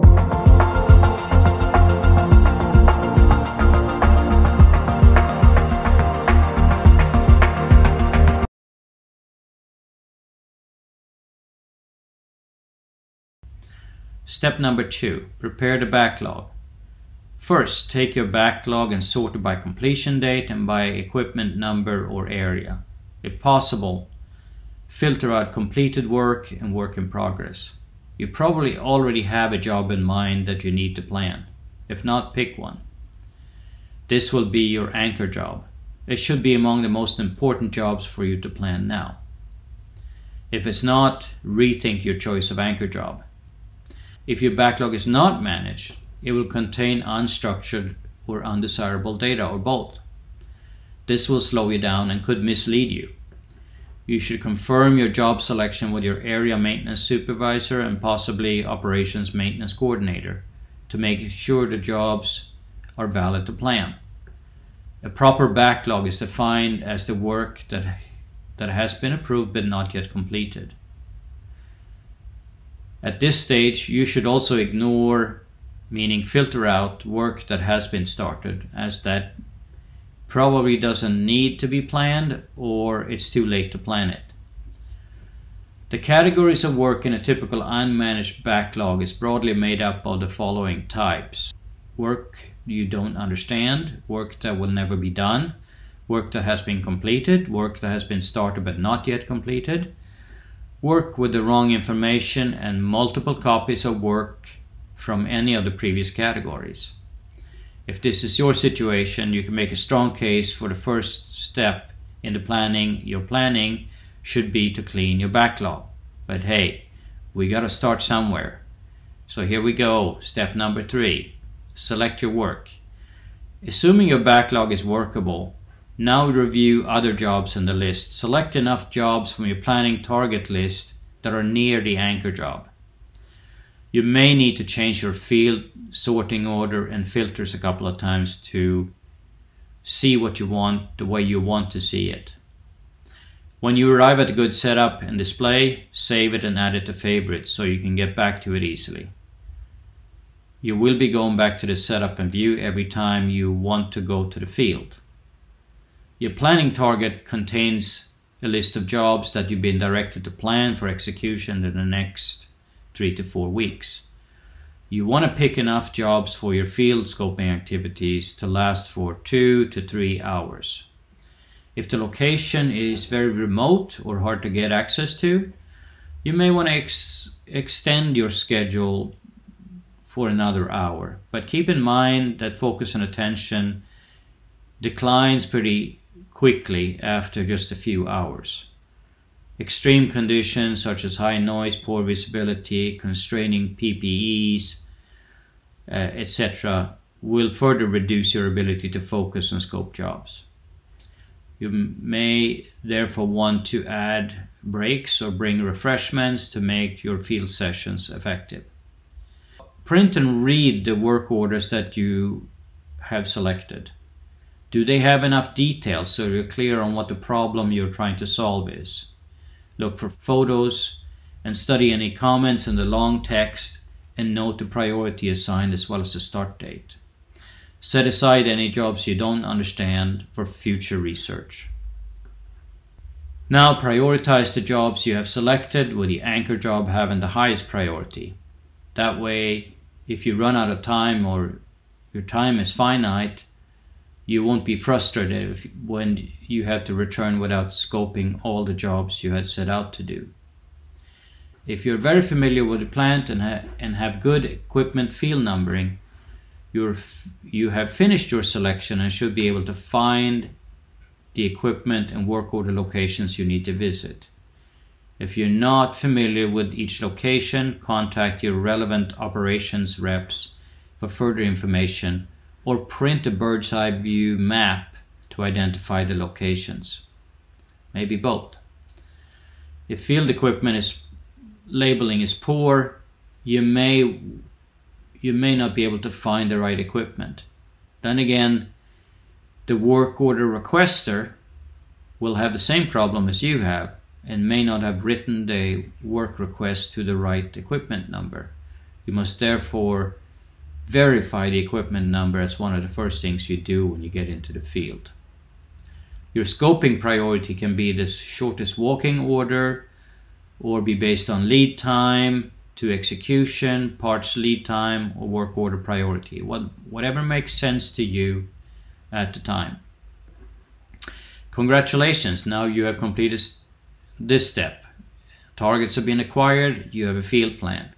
Step number 2. Prepare the backlog. First, take your backlog and sort it by completion date and by equipment number or area. If possible, filter out completed work and work in progress. You probably already have a job in mind that you need to plan. If not, pick one. This will be your anchor job. It should be among the most important jobs for you to plan now. If it's not, rethink your choice of anchor job. If your backlog is not managed, it will contain unstructured or undesirable data or both. This will slow you down and could mislead you. You should confirm your job selection with your area maintenance supervisor and possibly operations maintenance coordinator to make sure the jobs are valid to plan. A proper backlog is defined as the work that has been approved but not yet completed. At this stage, you should also ignore, meaning filter out, work that has been started, as that probably doesn't need to be planned or it's too late to plan it. The categories of work in a typical unmanaged backlog is broadly made up of the following types: work you don't understand, work that will never be done, work that has been completed, work that has been started but not yet completed, work with the wrong information, and multiple copies of work from any of the previous categories. If this is your situation, you can make a strong case for the first step in the planning. Your planning should be to clean your backlog. But hey, we gotta start somewhere. So here we go, step number 3. Select your work. Assuming your backlog is workable, now review other jobs in the list. Select enough jobs from your planning target list that are near the anchor job. You may need to change your field sorting order and filters a couple of times to see what you want the way you want to see it. When you arrive at a good setup and display, save it and add it to favorites so you can get back to it easily. You will be going back to the setup and view every time you want to go to the field. Your planning target contains a list of jobs that you've been directed to plan for execution in the next 3 to 4 weeks. You want to pick enough jobs for your field scoping activities to last for 2 to 3 hours. If the location is very remote or hard to get access to, you may want to extend your schedule for another hour. But keep in mind that focus and attention declines pretty quickly after just a few hours. Extreme conditions such as high noise, poor visibility, constraining PPEs, etc. will further reduce your ability to focus and scope jobs. You may therefore want to add breaks or bring refreshments to make your field sessions effective. Print and read the work orders that you have selected. Do they have enough details so you're clear on what the problem you're trying to solve is? Look for photos and study any comments in the long text and note the priority assigned as well as the start date. Set aside any jobs you don't understand for future research. Now prioritize the jobs you have selected with the anchor job having the highest priority. That way, if you run out of time or your time is finite, you won't be frustrated when you have to return without scoping all the jobs you had set out to do. If you're very familiar with the plant and have good equipment field numbering, you have finished your selection and should be able to find the equipment and work order locations you need to visit. If you're not familiar with each location, contact your relevant operations reps for further information, or print a bird's eye view map to identify the locations. Maybe both. If field equipment labeling is poor, you may not be able to find the right equipment. Then again, the work order requester will have the same problem as you have and may not have written the work request to the right equipment number. You must therefore verify the equipment number as one of the first things you do when you get into the field. Your scoping priority can be the shortest walking order, or be based on lead time to execution, parts lead time, or work order priority. Whatever makes sense to you at the time. Congratulations, now you have completed this step. Targets have been acquired, you have a field plan.